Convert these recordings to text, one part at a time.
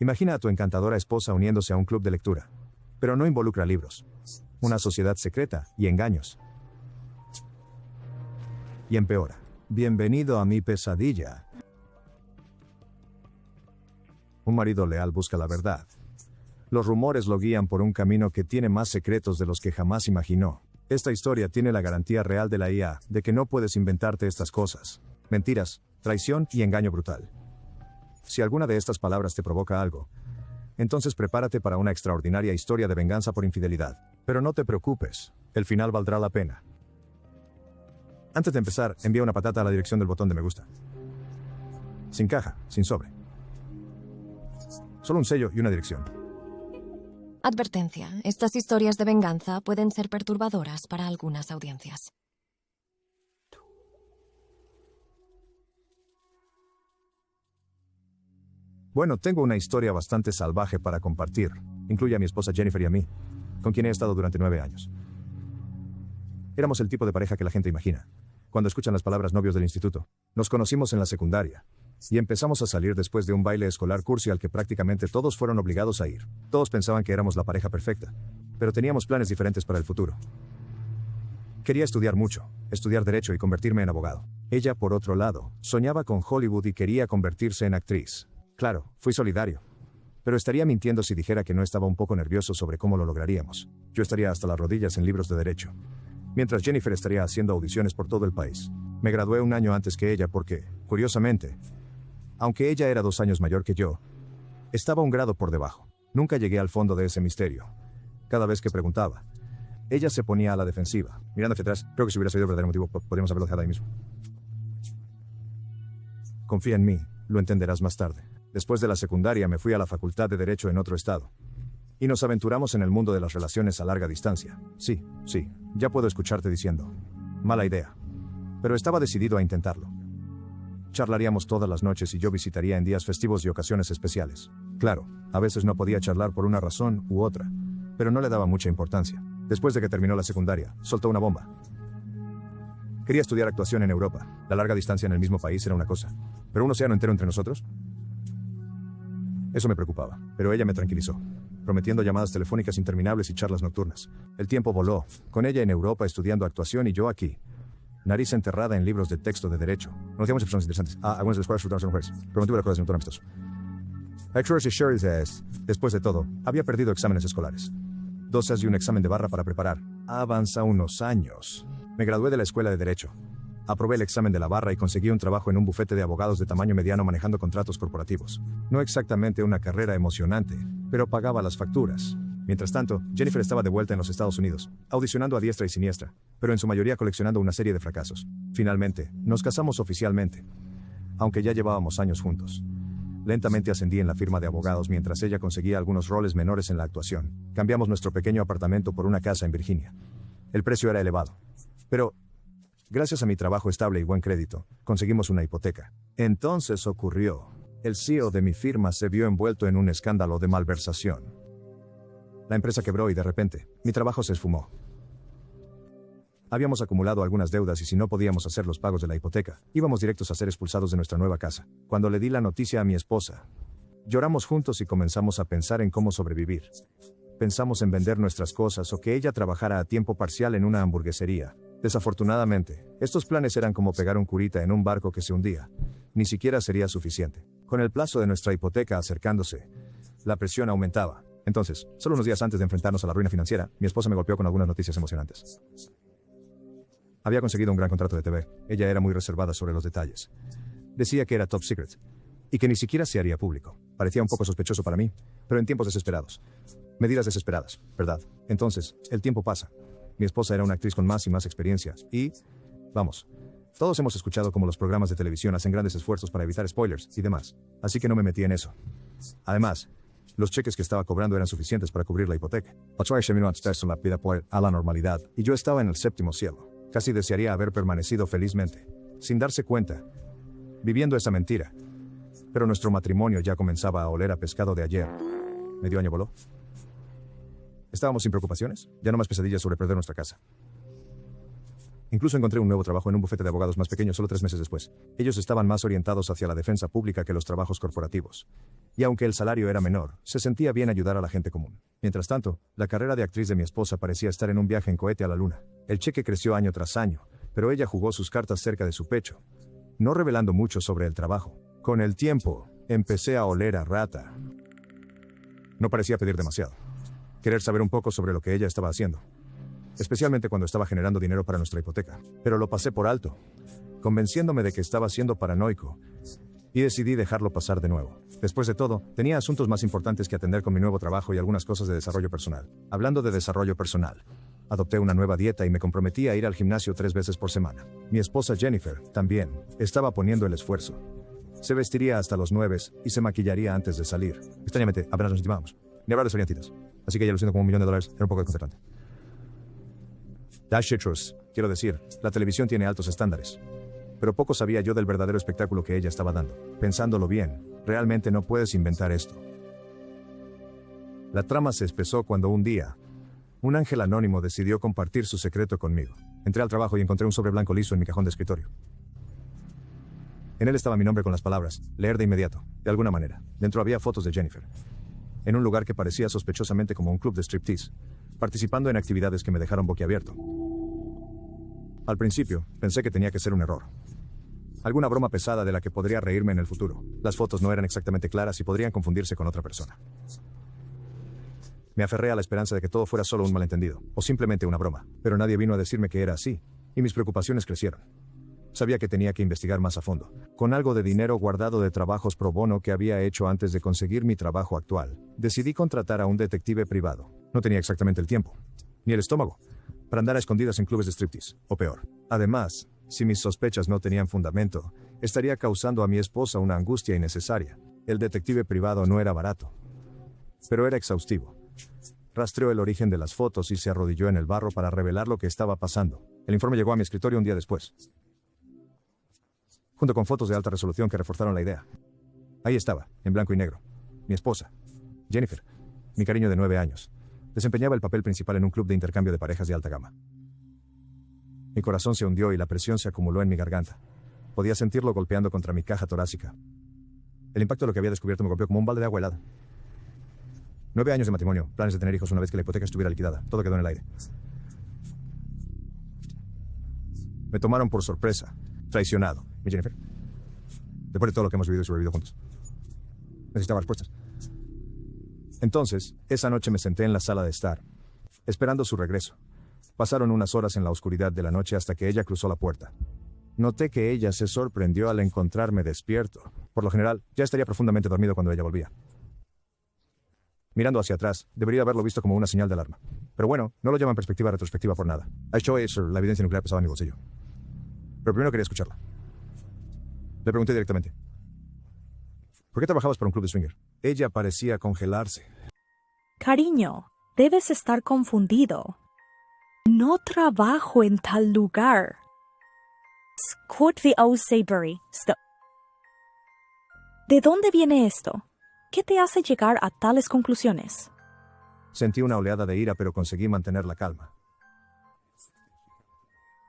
Imagina a tu encantadora esposa uniéndose a un club de lectura. Pero no involucra libros. Una sociedad secreta y engaños. Y empeora. Bienvenido a mi pesadilla. Un marido leal busca la verdad. Los rumores lo guían por un camino que tiene más secretos de los que jamás imaginó. Esta historia tiene la garantía real de la IA de que no puedes inventarte estas cosas. Mentiras, traición y engaño brutal. Si alguna de estas palabras te provoca algo, entonces prepárate para una extraordinaria historia de venganza por infidelidad. Pero no te preocupes, el final valdrá la pena. Antes de empezar, envía una patata a la dirección del botón de me gusta. Sin caja, sin sobre. Solo un sello y una dirección. Advertencia. Estas historias de venganza pueden ser perturbadoras para algunas audiencias. Bueno, tengo una historia bastante salvaje para compartir. Incluye a mi esposa Jennifer y a mí, con quien he estado durante 9 años. Éramos el tipo de pareja que la gente imagina, cuando escuchan las palabras novios del instituto. Nos conocimos en la secundaria, y empezamos a salir después de un baile escolar cursi al que prácticamente todos fueron obligados a ir. Todos pensaban que éramos la pareja perfecta, pero teníamos planes diferentes para el futuro. Quería estudiar mucho, estudiar derecho y convertirme en abogado. Ella, por otro lado, soñaba con Hollywood y quería convertirse en actriz. Claro, fui solidario. Pero estaría mintiendo si dijera que no estaba un poco nervioso sobre cómo lo lograríamos. Yo estaría hasta las rodillas en libros de derecho, mientras Jennifer estaría haciendo audiciones por todo el país. Me gradué un año antes que ella porque, curiosamente, aunque ella era 2 años mayor que yo, estaba un grado por debajo. Nunca llegué al fondo de ese misterio. Cada vez que preguntaba, ella se ponía a la defensiva. Mirando hacia atrás, creo que si hubiera sido el verdadero motivo, podríamos haberlo dejado ahí mismo. Confía en mí, lo entenderás más tarde. Después de la secundaria me fui a la facultad de Derecho en otro estado. Y nos aventuramos en el mundo de las relaciones a larga distancia. Sí, ya puedo escucharte diciendo, mala idea. Pero estaba decidido a intentarlo. Charlaríamos todas las noches y yo visitaría en días festivos y ocasiones especiales. Claro, a veces no podía charlar por una razón u otra, pero no le daba mucha importancia. Después de que terminó la secundaria, soltó una bomba. Quería estudiar actuación en Europa. La larga distancia en el mismo país era una cosa. ¿Pero un océano entero entre nosotros? Eso me preocupaba, pero ella me tranquilizó, prometiendo llamadas telefónicas interminables y charlas nocturnas. El tiempo voló, con ella en Europa estudiando actuación y yo aquí, nariz enterrada en libros de texto de derecho. Conocíamos a personas interesantes. Algunas de las cuales resultaron ser mujeres, pero mantuve las cosas en un tono amistoso. Después de todo, había perdido exámenes escolares. 2 A's y un examen de barra para preparar. Avanza unos años. Me gradué de la escuela de Derecho. Aprobé el examen de la barra y conseguí un trabajo en un bufete de abogados de tamaño mediano manejando contratos corporativos. No exactamente una carrera emocionante, pero pagaba las facturas. Mientras tanto, Jennifer estaba de vuelta en los Estados Unidos, audicionando a diestra y siniestra, pero en su mayoría coleccionando una serie de fracasos. Finalmente, nos casamos oficialmente, aunque ya llevábamos años juntos. Lentamente ascendí en la firma de abogados mientras ella conseguía algunos roles menores en la actuación. Cambiamos nuestro pequeño apartamento por una casa en Virginia. El precio era elevado, pero gracias a mi trabajo estable y buen crédito, conseguimos una hipoteca. Entonces ocurrió. El CEO de mi firma se vio envuelto en un escándalo de malversación. La empresa quebró y de repente, mi trabajo se esfumó. Habíamos acumulado algunas deudas y si no podíamos hacer los pagos de la hipoteca, íbamos directos a ser expulsados de nuestra nueva casa. Cuando le di la noticia a mi esposa, lloramos juntos y comenzamos a pensar en cómo sobrevivir. Pensamos en vender nuestras cosas o que ella trabajara a tiempo parcial en una hamburguesería. Desafortunadamente, estos planes eran como pegar un curita en un barco que se hundía. Ni siquiera sería suficiente. Con el plazo de nuestra hipoteca acercándose, la presión aumentaba. Entonces, solo unos días antes de enfrentarnos a la ruina financiera, mi esposa me golpeó con algunas noticias emocionantes. Había conseguido un gran contrato de TV. Ella era muy reservada sobre los detalles. Decía que era top secret y que ni siquiera se haría público. Parecía un poco sospechoso para mí, pero en tiempos desesperados. Medidas desesperadas, ¿verdad? Entonces, el tiempo pasa. Mi esposa era una actriz con más y más experiencia y, vamos, todos hemos escuchado cómo los programas de televisión hacen grandes esfuerzos para evitar spoilers y demás. Así que no me metí en eso. Además, los cheques que estaba cobrando eran suficientes para cubrir la hipoteca. A la normalidad, y yo estaba en el 7º cielo. Casi desearía haber permanecido felizmente, sin darse cuenta, viviendo esa mentira. Pero nuestro matrimonio ya comenzaba a oler a pescado de ayer. ¿Medio año voló? ¿Estábamos sin preocupaciones? Ya no más pesadillas sobre perder nuestra casa. Incluso encontré un nuevo trabajo en un bufete de abogados más pequeño solo 3 meses después. Ellos estaban más orientados hacia la defensa pública que los trabajos corporativos. Y aunque el salario era menor, se sentía bien ayudar a la gente común. Mientras tanto, la carrera de actriz de mi esposa parecía estar en un viaje en cohete a la luna. El cheque creció año tras año, pero ella jugó sus cartas cerca de su pecho, no revelando mucho sobre el trabajo. Con el tiempo, empecé a oler a rata. No parecía pedir demasiado. Querer saber un poco sobre lo que ella estaba haciendo, especialmente cuando estaba generando dinero para nuestra hipoteca. Pero lo pasé por alto, convenciéndome de que estaba siendo paranoico, y decidí dejarlo pasar de nuevo. Después de todo, tenía asuntos más importantes que atender con mi nuevo trabajo y algunas cosas de desarrollo personal. Hablando de desarrollo personal, adopté una nueva dieta y me comprometí a ir al gimnasio 3 veces por semana. Mi esposa Jennifer, también, estaba poniendo el esfuerzo. Se vestiría hasta los 9 y se maquillaría antes de salir. Extrañamente, apenas nos estimábamos. Ni hablar de salientitas. Así que ella luciendo como $1.000.000 era un poco desconcertante. Dash Citrus, quiero decir, la televisión tiene altos estándares. Pero poco sabía yo del verdadero espectáculo que ella estaba dando. Pensándolo bien, realmente no puedes inventar esto. La trama se espesó cuando un día, un ángel anónimo decidió compartir su secreto conmigo. Entré al trabajo y encontré un sobre blanco liso en mi cajón de escritorio. En él estaba mi nombre con las palabras, leer de inmediato, de alguna manera. Dentro había fotos de Jennifer, en un lugar que parecía sospechosamente como un club de striptease, participando en actividades que me dejaron boquiabierto. Al principio, pensé que tenía que ser un error. Alguna broma pesada de la que podría reírme en el futuro. Las fotos no eran exactamente claras y podrían confundirse con otra persona. Me aferré a la esperanza de que todo fuera solo un malentendido, o simplemente una broma, pero nadie vino a decirme que era así, y mis preocupaciones crecieron. Sabía que tenía que investigar más a fondo. Con algo de dinero guardado de trabajos pro bono que había hecho antes de conseguir mi trabajo actual, decidí contratar a un detective privado. No tenía exactamente el tiempo, ni el estómago, para andar a escondidas en clubes de striptease, o peor. Además, si mis sospechas no tenían fundamento, estaría causando a mi esposa una angustia innecesaria. El detective privado no era barato, pero era exhaustivo. Rastreó el origen de las fotos y se arrodilló en el barro para revelar lo que estaba pasando. El informe llegó a mi escritorio un día después, junto con fotos de alta resolución que reforzaron la idea. Ahí estaba, en blanco y negro, mi esposa, Jennifer, mi cariño de 9 años. Desempeñaba el papel principal en un club de intercambio de parejas de alta gama. Mi corazón se hundió y la presión se acumuló en mi garganta. Podía sentirlo golpeando contra mi caja torácica. El impacto de lo que había descubierto me golpeó como un balde de agua helada. 9 años de matrimonio, planes de tener hijos una vez que la hipoteca estuviera liquidada. Todo quedó en el aire. Me tomaron por sorpresa, traicionado. ¿Mi Jennifer? Después de todo lo que hemos vivido y sobrevivido juntos. Necesitaba respuestas. Entonces, esa noche me senté en la sala de estar, esperando su regreso. Pasaron unas horas en la oscuridad de la noche hasta que ella cruzó la puerta. Noté que ella se sorprendió al encontrarme despierto. Por lo general, ya estaría profundamente dormido cuando ella volvía. Mirando hacia atrás, debería haberlo visto como una señal de alarma. Pero bueno, no lo llamo en perspectiva retrospectiva por nada. I show Acer, la evidencia nuclear pesaba en mi bolsillo. Pero primero quería escucharla. Le pregunté directamente, ¿por qué trabajabas para un club de swinger? Ella parecía congelarse. Cariño, debes estar confundido. No trabajo en tal lugar. ¿De dónde viene esto? ¿Qué te hace llegar a tales conclusiones? Sentí una oleada de ira, pero conseguí mantener la calma.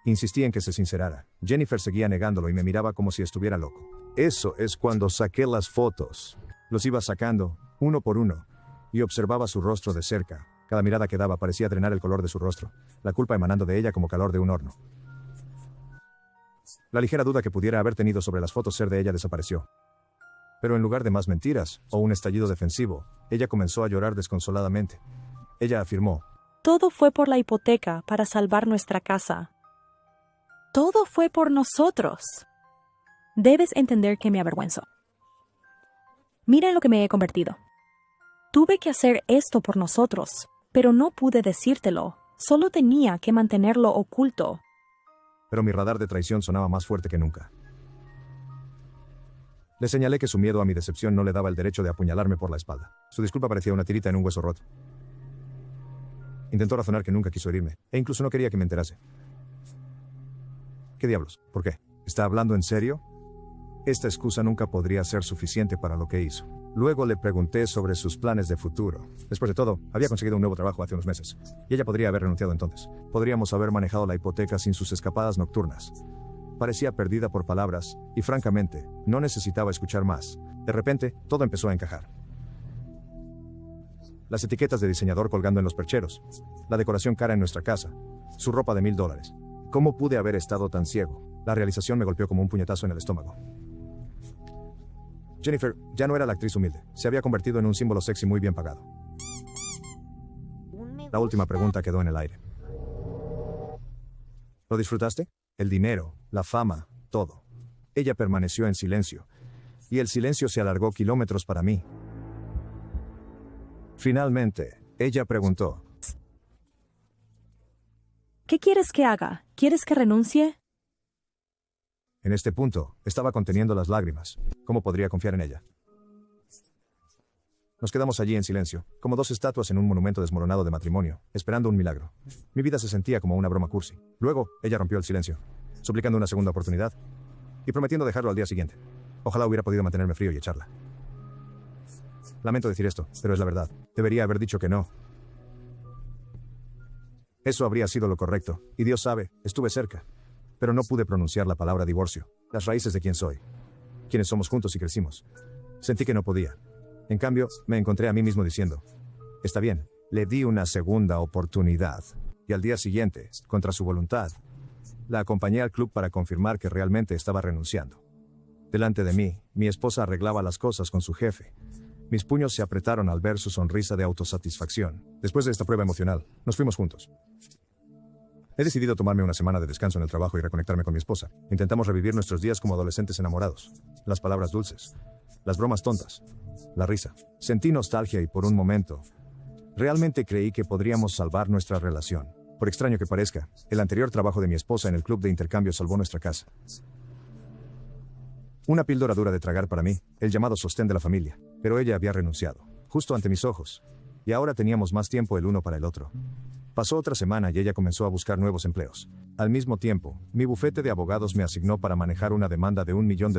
Insistí en que se sincerara. Jennifer seguía negándolo y me miraba como si estuviera loco. Eso es cuando saqué las fotos. Los iba sacando, uno por uno, y observaba su rostro de cerca. Cada mirada que daba parecía drenar el color de su rostro, la culpa emanando de ella como calor de un horno. La ligera duda que pudiera haber tenido sobre las fotos ser de ella desapareció. Pero en lugar de más mentiras, o un estallido defensivo, ella comenzó a llorar desconsoladamente. Ella afirmó, Todo fue por la hipoteca para salvar nuestra casa. Todo fue por nosotros. Debes entender que me avergüenzo. Mira en lo que me he convertido. Tuve que hacer esto por nosotros, pero no pude decírtelo. Solo tenía que mantenerlo oculto. pero mi radar de traición sonaba más fuerte que nunca. Le señalé que su miedo a mi decepción no le daba el derecho de apuñalarme por la espalda. Su disculpa parecía una tirita en un hueso roto. Intentó razonar que nunca quiso herirme, e incluso no quería que me enterase. ¿Qué diablos? ¿Por qué? ¿Está hablando en serio? Esta excusa nunca podría ser suficiente para lo que hizo. Luego le pregunté sobre sus planes de futuro. Después de todo, había conseguido un nuevo trabajo hace unos meses, y ella podría haber renunciado entonces. Podríamos haber manejado la hipoteca sin sus escapadas nocturnas. Parecía perdida por palabras, y francamente, no necesitaba escuchar más. De repente, todo empezó a encajar. Las etiquetas de diseñador colgando en los percheros, la decoración cara en nuestra casa, su ropa de $1000. ¿Cómo pude haber estado tan ciego? La realización me golpeó como un puñetazo en el estómago. Jennifer ya no era la actriz humilde, se había convertido en un símbolo sexy muy bien pagado. La última pregunta quedó en el aire. ¿Lo disfrutaste? El dinero, la fama, todo. Ella permaneció en silencio, y el silencio se alargó kilómetros para mí. Finalmente, ella preguntó: ¿Qué quieres que haga? ¿Quieres que renuncie? En este punto, estaba conteniendo las lágrimas. ¿Cómo podría confiar en ella? Nos quedamos allí en silencio, como dos estatuas en un monumento desmoronado de matrimonio, esperando un milagro. Mi vida se sentía como una broma cursi. Luego, ella rompió el silencio, suplicando una segunda oportunidad y prometiendo dejarlo al día siguiente. Ojalá hubiera podido mantenerme frío y echarla. Lamento decir esto, pero es la verdad. Debería haber dicho que no. Eso habría sido lo correcto, y Dios sabe, estuve cerca. Pero no pude pronunciar la palabra divorcio, las raíces de quién soy, quienes somos juntos y crecimos. Sentí que no podía. En cambio, me encontré a mí mismo diciendo: está bien, le di una segunda oportunidad. Y al día siguiente, contra su voluntad, la acompañé al club para confirmar que realmente estaba renunciando. Delante de mí, mi esposa arreglaba las cosas con su jefe. Mis puños se apretaron al ver su sonrisa de autosatisfacción. Después de esta prueba emocional, nos fuimos juntos. He decidido tomarme una semana de descanso en el trabajo y reconectarme con mi esposa. Intentamos revivir nuestros días como adolescentes enamorados. Las palabras dulces, las bromas tontas, la risa. Sentí nostalgia y por un momento, realmente creí que podríamos salvar nuestra relación. Por extraño que parezca, el anterior trabajo de mi esposa en el club de intercambio salvó nuestra casa. Una píldora dura de tragar para mí, el llamado sostén de la familia. Pero ella había renunciado, justo ante mis ojos. Y ahora teníamos más tiempo el uno para el otro. Pasó otra semana y ella comenzó a buscar nuevos empleos. Al mismo tiempo, mi bufete de abogados me asignó para manejar una demanda de $1 millón,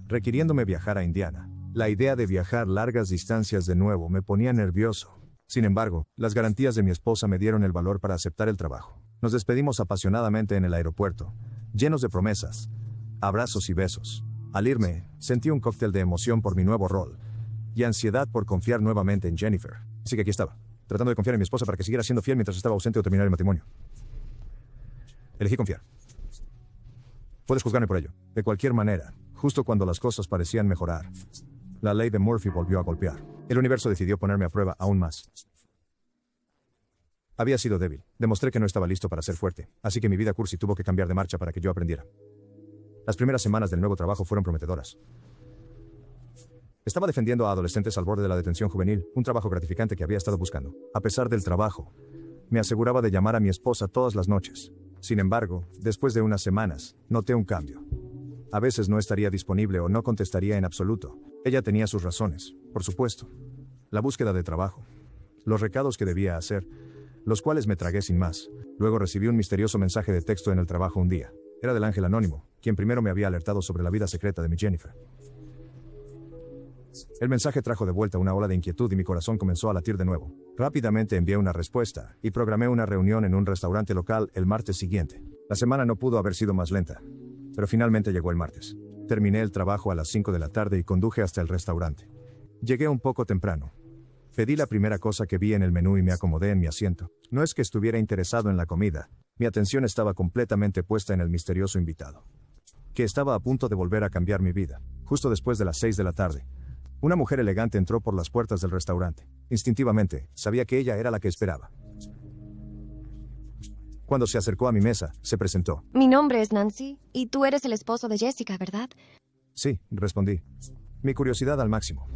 requiriéndome viajar a Indiana. La idea de viajar largas distancias de nuevo me ponía nervioso. Sin embargo, las garantías de mi esposa me dieron el valor para aceptar el trabajo. Nos despedimos apasionadamente en el aeropuerto, llenos de promesas, abrazos y besos. Al irme, sentí un cóctel de emoción por mi nuevo rol y ansiedad por confiar nuevamente en Jennifer. Así que aquí estaba, tratando de confiar en mi esposa para que siguiera siendo fiel mientras estaba ausente o terminar el matrimonio. Elegí confiar. Puedes juzgarme por ello. De cualquier manera, justo cuando las cosas parecían mejorar, la ley de Murphy volvió a golpear. El universo decidió ponerme a prueba aún más. Había sido débil. Demostré que no estaba listo para ser fuerte. Así que mi vida cursi tuvo que cambiar de marcha para que yo aprendiera. Las primeras semanas del nuevo trabajo fueron prometedoras. Estaba defendiendo a adolescentes al borde de la detención juvenil, un trabajo gratificante que había estado buscando. A pesar del trabajo, me aseguraba de llamar a mi esposa todas las noches. Sin embargo, después de unas semanas, noté un cambio. A veces no estaría disponible o no contestaría en absoluto. Ella tenía sus razones, por supuesto. La búsqueda de trabajo, los recados que debía hacer, los cuales me tragué sin más. Luego recibí un misterioso mensaje de texto en el trabajo un día. Era del ángel anónimo, quien primero me había alertado sobre la vida secreta de mi Jennifer. El mensaje trajo de vuelta una ola de inquietud y mi corazón comenzó a latir de nuevo. Rápidamente envié una respuesta y programé una reunión en un restaurante local el martes siguiente. La semana no pudo haber sido más lenta, pero finalmente llegó el martes. Terminé el trabajo a las 5 de la tarde y conduje hasta el restaurante. Llegué un poco temprano. Pedí la primera cosa que vi en el menú y me acomodé en mi asiento. No es que estuviera interesado en la comida. Mi atención estaba completamente puesta en el misterioso invitado, que estaba a punto de volver a cambiar mi vida. Justo después de las 6 de la tarde, una mujer elegante entró por las puertas del restaurante. Instintivamente, sabía que ella era la que esperaba. Cuando se acercó a mi mesa, se presentó. Mi nombre es Nancy, y tú eres el esposo de Jessica, ¿verdad? Sí, respondí. Mi curiosidad al máximo.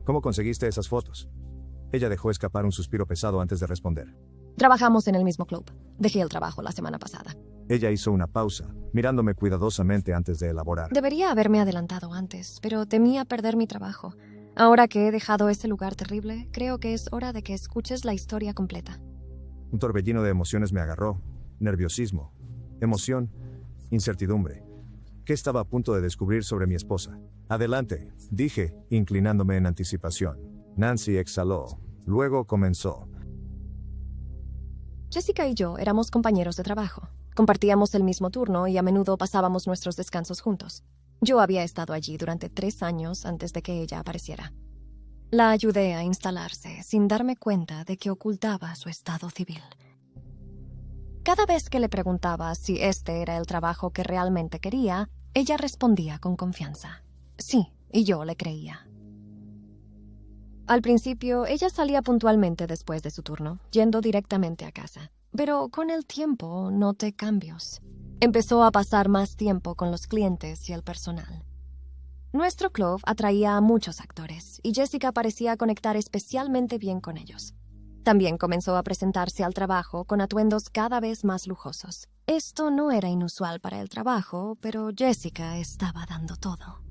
¿Cómo conseguiste esas fotos? Ella dejó escapar un suspiro pesado antes de responder. Trabajamos en el mismo club. Dejé el trabajo la semana pasada. Ella hizo una pausa, mirándome cuidadosamente antes de elaborar. Debería haberme adelantado antes, pero temía perder mi trabajo. Ahora que he dejado ese lugar terrible, creo que es hora de que escuches la historia completa. Un torbellino de emociones me agarró. Nerviosismo, emoción, incertidumbre. ¿Qué estaba a punto de descubrir sobre mi esposa? Adelante, dije, inclinándome en anticipación. Nancy exhaló. Luego comenzó. Jessica y yo éramos compañeros de trabajo. Compartíamos el mismo turno y a menudo pasábamos nuestros descansos juntos. Yo había estado allí durante 3 años antes de que ella apareciera. La ayudé a instalarse sin darme cuenta de que ocultaba su estado civil. Cada vez que le preguntaba si este era el trabajo que realmente quería, ella respondía con confianza. Sí, y yo le creía. Al principio, ella salía puntualmente después de su turno, yendo directamente a casa. Pero con el tiempo noté cambios. Empezó a pasar más tiempo con los clientes y el personal. Nuestro club atraía a muchos actores, y Jessica parecía conectar especialmente bien con ellos. También comenzó a presentarse al trabajo con atuendos cada vez más lujosos. Esto no era inusual para el trabajo, pero Jessica estaba dando todo.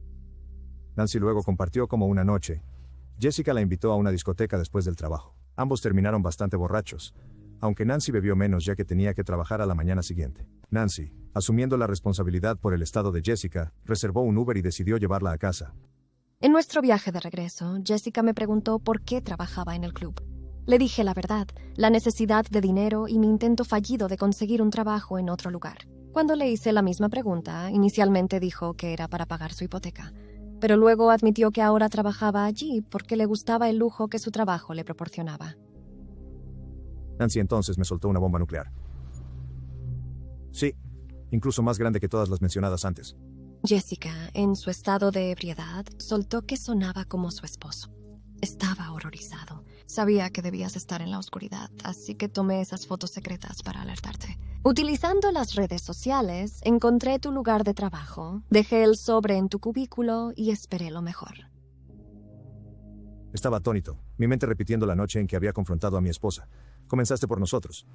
Nancy luego compartió cómo una noche Jessica la invitó a una discoteca después del trabajo. Ambos terminaron bastante borrachos, aunque Nancy bebió menos ya que tenía que trabajar a la mañana siguiente. Nancy, asumiendo la responsabilidad por el estado de Jessica, reservó un Uber y decidió llevarla a casa. En nuestro viaje de regreso, Jessica me preguntó por qué trabajaba en el club. Le dije la verdad, la necesidad de dinero y mi intento fallido de conseguir un trabajo en otro lugar. Cuando le hice la misma pregunta, inicialmente dijo que era para pagar su hipoteca. Pero luego admitió que ahora trabajaba allí porque le gustaba el lujo que su trabajo le proporcionaba. Nancy entonces me soltó una bomba nuclear. Sí, incluso más grande que todas las mencionadas antes. Jessica, en su estado de ebriedad, soltó que sonaba como su esposo. Estaba horrorizado. Sabía que debías estar en la oscuridad, así que tomé esas fotos secretas para alertarte. Utilizando las redes sociales, encontré tu lugar de trabajo, dejé el sobre en tu cubículo y esperé lo mejor. Estaba atónito, mi mente repitiendo la noche en que había confrontado a mi esposa. Comenzaste por nosotros.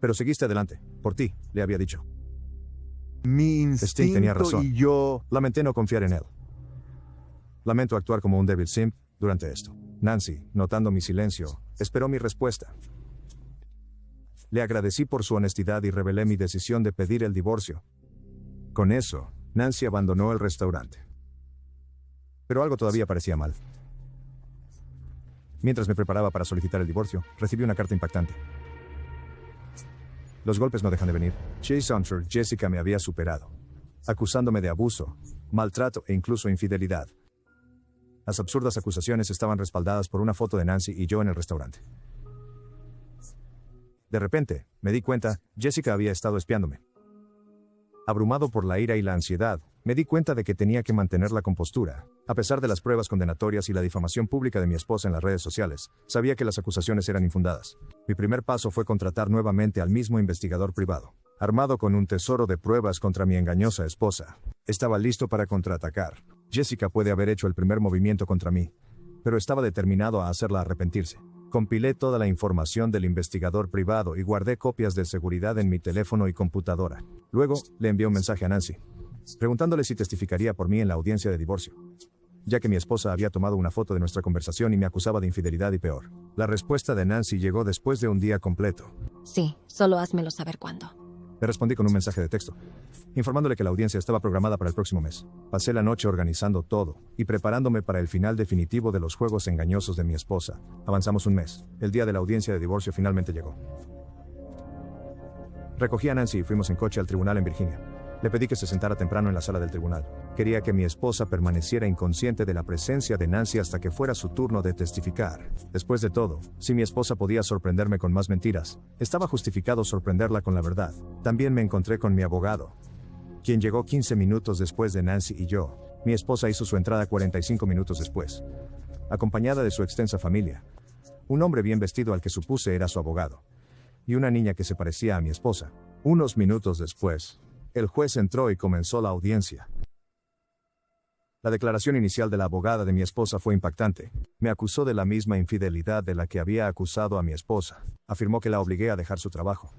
Pero seguiste adelante, por ti, le había dicho. Mi Sting tenía razón. instinto y yo... Lamenté no confiar en él. Lamento actuar como un débil simp durante esto. Nancy, notando mi silencio, esperó mi respuesta. Le agradecí por su honestidad y revelé mi decisión de pedir el divorcio. Con eso, Nancy abandonó el restaurante. Pero algo todavía parecía mal. Mientras me preparaba para solicitar el divorcio, recibí una carta impactante. Los golpes no dejan de venir. Chase Hunter, Jessica me había superado, acusándome de abuso, maltrato e incluso infidelidad. Las absurdas acusaciones estaban respaldadas por una foto de Nancy y yo en el restaurante. De repente, me di cuenta, Jessica había estado espiándome. Abrumado por la ira y la ansiedad, me di cuenta de que tenía que mantener la compostura. A pesar de las pruebas condenatorias y la difamación pública de mi esposa en las redes sociales, sabía que las acusaciones eran infundadas. Mi primer paso fue contratar nuevamente al mismo investigador privado. Armado con un tesoro de pruebas contra mi engañosa esposa, estaba listo para contraatacar. Jessica puede haber hecho el primer movimiento contra mí, pero estaba determinado a hacerla arrepentirse. Compilé toda la información del investigador privado y guardé copias de seguridad en mi teléfono y computadora. Luego, le envié un mensaje a Nancy, preguntándole si testificaría por mí en la audiencia de divorcio, ya que mi esposa había tomado una foto de nuestra conversación y me acusaba de infidelidad y peor. La respuesta de Nancy llegó después de un día completo. Sí, solo házmelo saber cuándo. Le respondí con un mensaje de texto, informándole que la audiencia estaba programada para el próximo mes. Pasé la noche organizando todo y preparándome para el final definitivo de los juegos engañosos de mi esposa. Avanzamos un mes. El día de la audiencia de divorcio finalmente llegó. Recogí a Nancy y fuimos en coche al tribunal en Virginia. Le pedí que se sentara temprano en la sala del tribunal. Quería que mi esposa permaneciera inconsciente de la presencia de Nancy hasta que fuera su turno de testificar. Después de todo, si mi esposa podía sorprenderme con más mentiras, estaba justificado sorprenderla con la verdad. También me encontré con mi abogado, quien llegó 15 minutos después de Nancy y yo. Mi esposa hizo su entrada 45 minutos después, acompañada de su extensa familia. Un hombre bien vestido al que supuse era su abogado, y una niña que se parecía a mi esposa. Unos minutos después, el juez entró y comenzó la audiencia. La declaración inicial de la abogada de mi esposa fue impactante. Me acusó de la misma infidelidad de la que había acusado a mi esposa. Afirmó que la obligué a dejar su trabajo.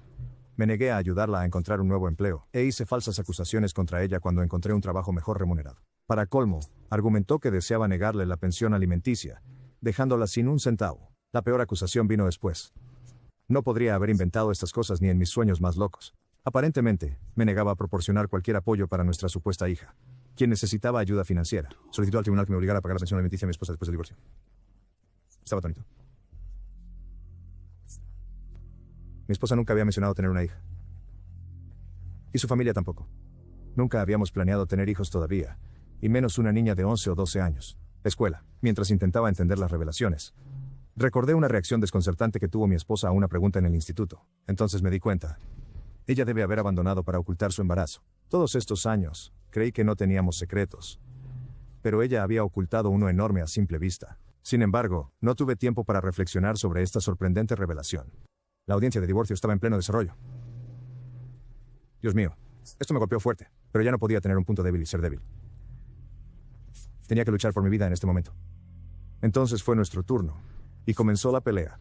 Me negué a ayudarla a encontrar un nuevo empleo, e hice falsas acusaciones contra ella cuando encontré un trabajo mejor remunerado. Para colmo, argumentó que deseaba negarle la pensión alimenticia, dejándola sin un centavo. La peor acusación vino después. No podría haber inventado estas cosas ni en mis sueños más locos. Aparentemente, me negaba a proporcionar cualquier apoyo para nuestra supuesta hija. quien necesitaba ayuda financiera. Solicitó al tribunal que me obligara a pagar la pensión alimenticia a mi esposa después del divorcio. Estaba atónito. Mi esposa nunca había mencionado tener una hija. Y su familia tampoco. Nunca habíamos planeado tener hijos todavía, y menos una niña de 11 o 12 años. Escuela, mientras intentaba entender las revelaciones. Recordé una reacción desconcertante que tuvo mi esposa a una pregunta en el instituto. Entonces me di cuenta. Ella debe haber abandonado para ocultar su embarazo. Todos estos años, creí que no teníamos secretos. Pero ella había ocultado uno enorme a simple vista. Sin embargo, no tuve tiempo para reflexionar sobre esta sorprendente revelación. La audiencia de divorcio estaba en pleno desarrollo. Dios mío, esto me golpeó fuerte, pero ya no podía tener un punto débil y ser débil. Tenía que luchar por mi vida en este momento. Entonces fue nuestro turno, y comenzó la pelea.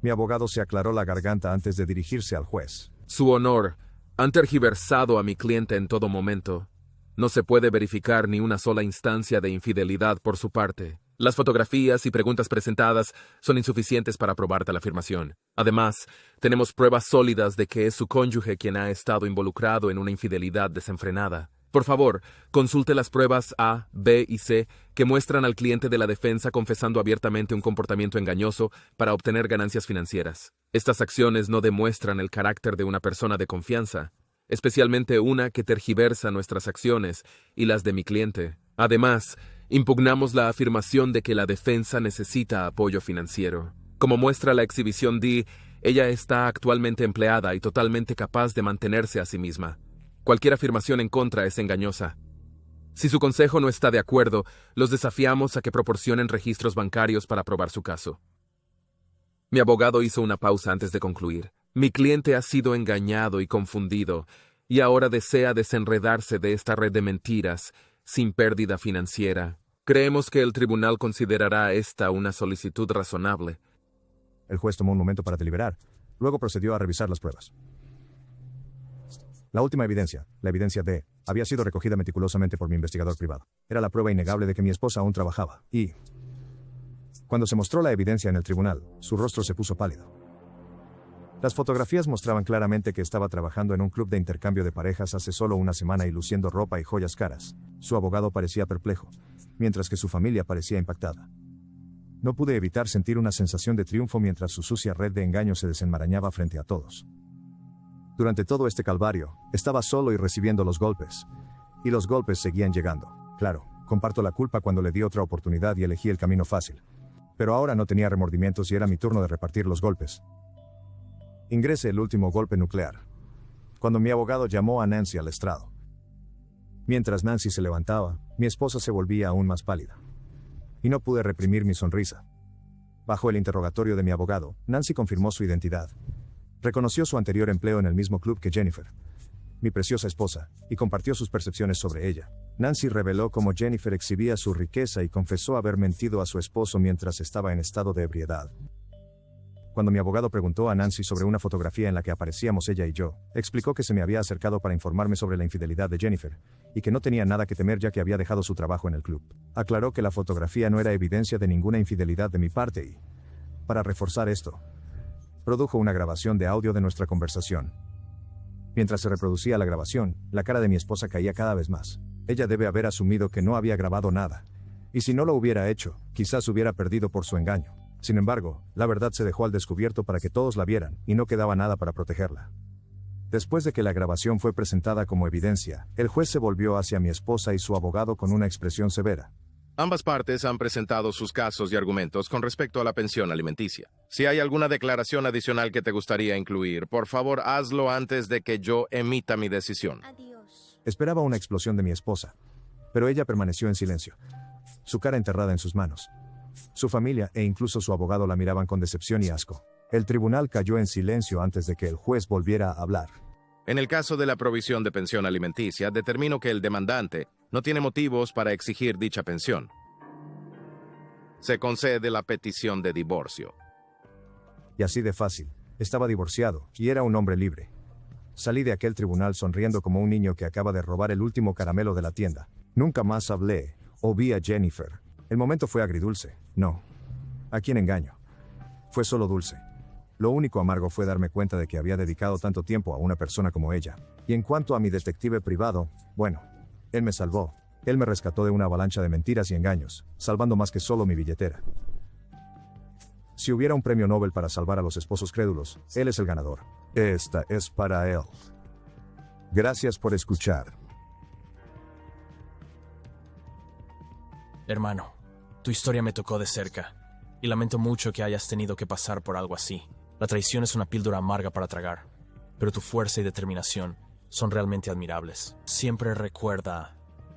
Mi abogado se aclaró la garganta antes de dirigirse al juez. Su honor, han tergiversado a mi cliente en todo momento. No se puede verificar ni una sola instancia de infidelidad por su parte. Las fotografías y preguntas presentadas son insuficientes para probar tal afirmación. Además, tenemos pruebas sólidas de que es su cónyuge quien ha estado involucrado en una infidelidad desenfrenada. Por favor, consulte las pruebas A, B y C que muestran al cliente de la defensa confesando abiertamente un comportamiento engañoso para obtener ganancias financieras. Estas acciones no demuestran el carácter de una persona de confianza, especialmente una que tergiversa nuestras acciones y las de mi cliente. Además, impugnamos la afirmación de que la defensa necesita apoyo financiero. Como muestra la exhibición D, ella está actualmente empleada y totalmente capaz de mantenerse a sí misma. Cualquier afirmación en contra es engañosa. Si su consejo no está de acuerdo, los desafiamos a que proporcionen registros bancarios para probar su caso. Mi abogado hizo una pausa antes de concluir. Mi cliente ha sido engañado y confundido, y ahora desea desenredarse de esta red de mentiras, sin pérdida financiera. Creemos que el tribunal considerará esta una solicitud razonable. El juez tomó un momento para deliberar. Luego procedió a revisar las pruebas. La última evidencia, la evidencia D, había sido recogida meticulosamente por mi investigador privado. Era la prueba innegable de que mi esposa aún trabajaba. Y cuando se mostró la evidencia en el tribunal, su rostro se puso pálido. Las fotografías mostraban claramente que estaba trabajando en un club de intercambio de parejas hace solo una semana y luciendo ropa y joyas caras. Su abogado parecía perplejo, mientras que su familia parecía impactada. No pude evitar sentir una sensación de triunfo mientras su sucia red de engaño se desenmarañaba frente a todos. Durante todo este calvario, estaba solo y recibiendo los golpes. Y los golpes seguían llegando. Claro, comparto la culpa cuando le di otra oportunidad y elegí el camino fácil. Pero ahora no tenía remordimientos y era mi turno de repartir los golpes. Ingresé el último golpe nuclear, cuando mi abogado llamó a Nancy al estrado. Mientras Nancy se levantaba, mi esposa se volvía aún más pálida. Y no pude reprimir mi sonrisa. Bajo el interrogatorio de mi abogado, Nancy confirmó su identidad. Reconoció su anterior empleo en el mismo club que Jennifer, mi preciosa esposa, y compartió sus percepciones sobre ella. Nancy reveló cómo Jennifer exhibía su riqueza y confesó haber mentido a su esposo mientras estaba en estado de ebriedad. Cuando mi abogado preguntó a Nancy sobre una fotografía en la que aparecíamos ella y yo, explicó que se me había acercado para informarme sobre la infidelidad de Jennifer, y que no tenía nada que temer ya que había dejado su trabajo en el club. Aclaró que la fotografía no era evidencia de ninguna infidelidad de mi parte y, para reforzar esto, produjo una grabación de audio de nuestra conversación. Mientras se reproducía la grabación, la cara de mi esposa caía cada vez más. Ella debe haber asumido que no había grabado nada. Y si no lo hubiera hecho, quizás hubiera perdido por su engaño. Sin embargo, la verdad se dejó al descubierto para que todos la vieran, y no quedaba nada para protegerla. Después de que la grabación fue presentada como evidencia, el juez se volvió hacia mi esposa y su abogado con una expresión severa. Ambas partes han presentado sus casos y argumentos con respecto a la pensión alimenticia. Si hay alguna declaración adicional que te gustaría incluir, por favor hazlo antes de que yo emita mi decisión. Esperaba una explosión de mi esposa, pero ella permaneció en silencio, su cara enterrada en sus manos. Su familia e incluso su abogado la miraban con decepción y asco. El tribunal cayó en silencio antes de que el juez volviera a hablar. En el caso de la provisión de pensión alimenticia, determino que el demandante no tiene motivos para exigir dicha pensión. Se concede la petición de divorcio. Y así de fácil. Estaba divorciado, y era un hombre libre. Salí de aquel tribunal sonriendo como un niño que acaba de robar el último caramelo de la tienda. Nunca más hablé o vi a Jennifer. El momento fue agridulce. No. ¿A quién engaño? Fue solo dulce. Lo único amargo fue darme cuenta de que había dedicado tanto tiempo a una persona como ella. Y en cuanto a mi detective privado, bueno, Él me salvó. Él me rescató de una avalancha de mentiras y engaños, salvando más que solo mi billetera. Si hubiera un premio Nobel para salvar a los esposos crédulos, él es el ganador. Esta es para él. Gracias por escuchar. Hermano, tu historia me tocó de cerca, y lamento mucho que hayas tenido que pasar por algo así. La traición es una píldora amarga para tragar, pero tu fuerza y determinación son realmente admirables. Siempre recuerda,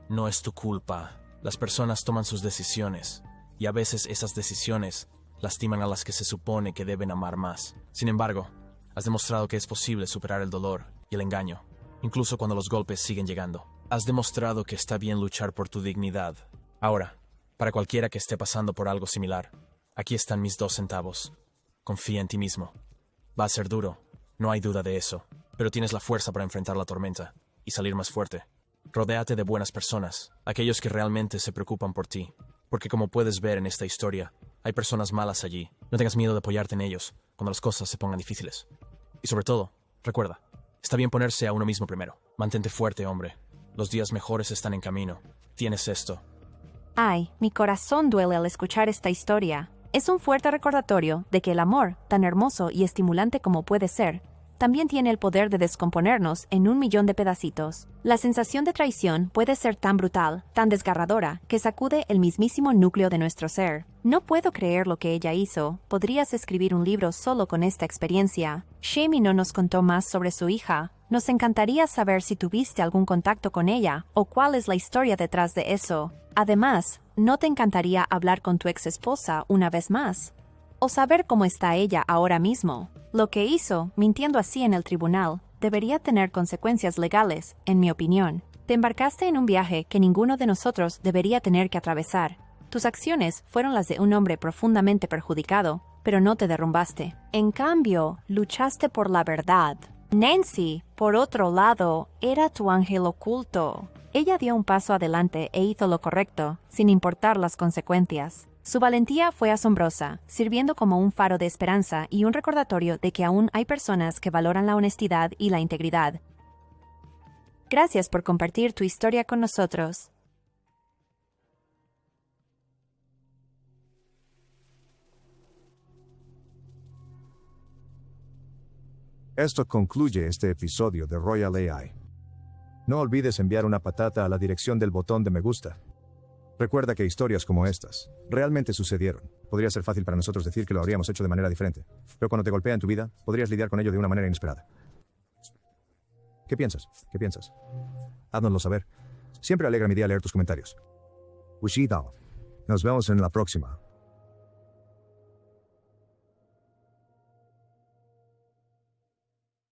no es tu culpa. Las personas toman sus decisiones, y a veces esas decisiones lastiman a las que se supone que deben amar más. Sin embargo, has demostrado que es posible superar el dolor y el engaño, incluso cuando los golpes siguen llegando. Has demostrado que está bien luchar por tu dignidad. Ahora, para cualquiera que esté pasando por algo similar, aquí están mis 2 centavos. Confía en ti mismo. Va a ser duro, no hay duda de eso, pero tienes la fuerza para enfrentar la tormenta y salir más fuerte. Rodéate de buenas personas, aquellos que realmente se preocupan por ti, porque como puedes ver en esta historia, hay personas malas allí. No tengas miedo de apoyarte en ellos cuando las cosas se pongan difíciles. Y sobre todo, recuerda, está bien ponerse a uno mismo primero. Mantente fuerte, hombre. Los días mejores están en camino. Tienes esto. Ay, mi corazón duele al escuchar esta historia. Es un fuerte recordatorio de que el amor, tan hermoso y estimulante como puede ser, también tiene el poder de descomponernos en 1.000.000 de pedacitos. La sensación de traición puede ser tan brutal, tan desgarradora, que sacude el mismísimo núcleo de nuestro ser. No puedo creer lo que ella hizo. Podrías escribir un libro solo con esta experiencia. Shamie no nos contó más sobre su hija. Nos encantaría saber si tuviste algún contacto con ella o cuál es la historia detrás de eso. Además, ¿no te encantaría hablar con tu ex esposa una vez más? O saber cómo está ella ahora mismo. Lo que hizo, mintiendo así en el tribunal, debería tener consecuencias legales, en mi opinión. Te embarcaste en un viaje que ninguno de nosotros debería tener que atravesar. Tus acciones fueron las de un hombre profundamente perjudicado, pero no te derrumbaste. En cambio, luchaste por la verdad. Nancy, por otro lado, era tu ángel oculto. Ella dio un paso adelante e hizo lo correcto, sin importar las consecuencias. Su valentía fue asombrosa, sirviendo como un faro de esperanza y un recordatorio de que aún hay personas que valoran la honestidad y la integridad. Gracias por compartir tu historia con nosotros. Esto concluye este episodio de Royal AI. No olvides enviar una patata a la dirección del botón de me gusta. Recuerda que historias como estas realmente sucedieron. Podría ser fácil para nosotros decir que lo habríamos hecho de manera diferente, pero cuando te golpea en tu vida, podrías lidiar con ello de una manera inesperada. ¿Qué piensas? ¿Qué piensas? Háznoslo saber. Siempre alegra mi día leer tus comentarios. Nos vemos en la próxima.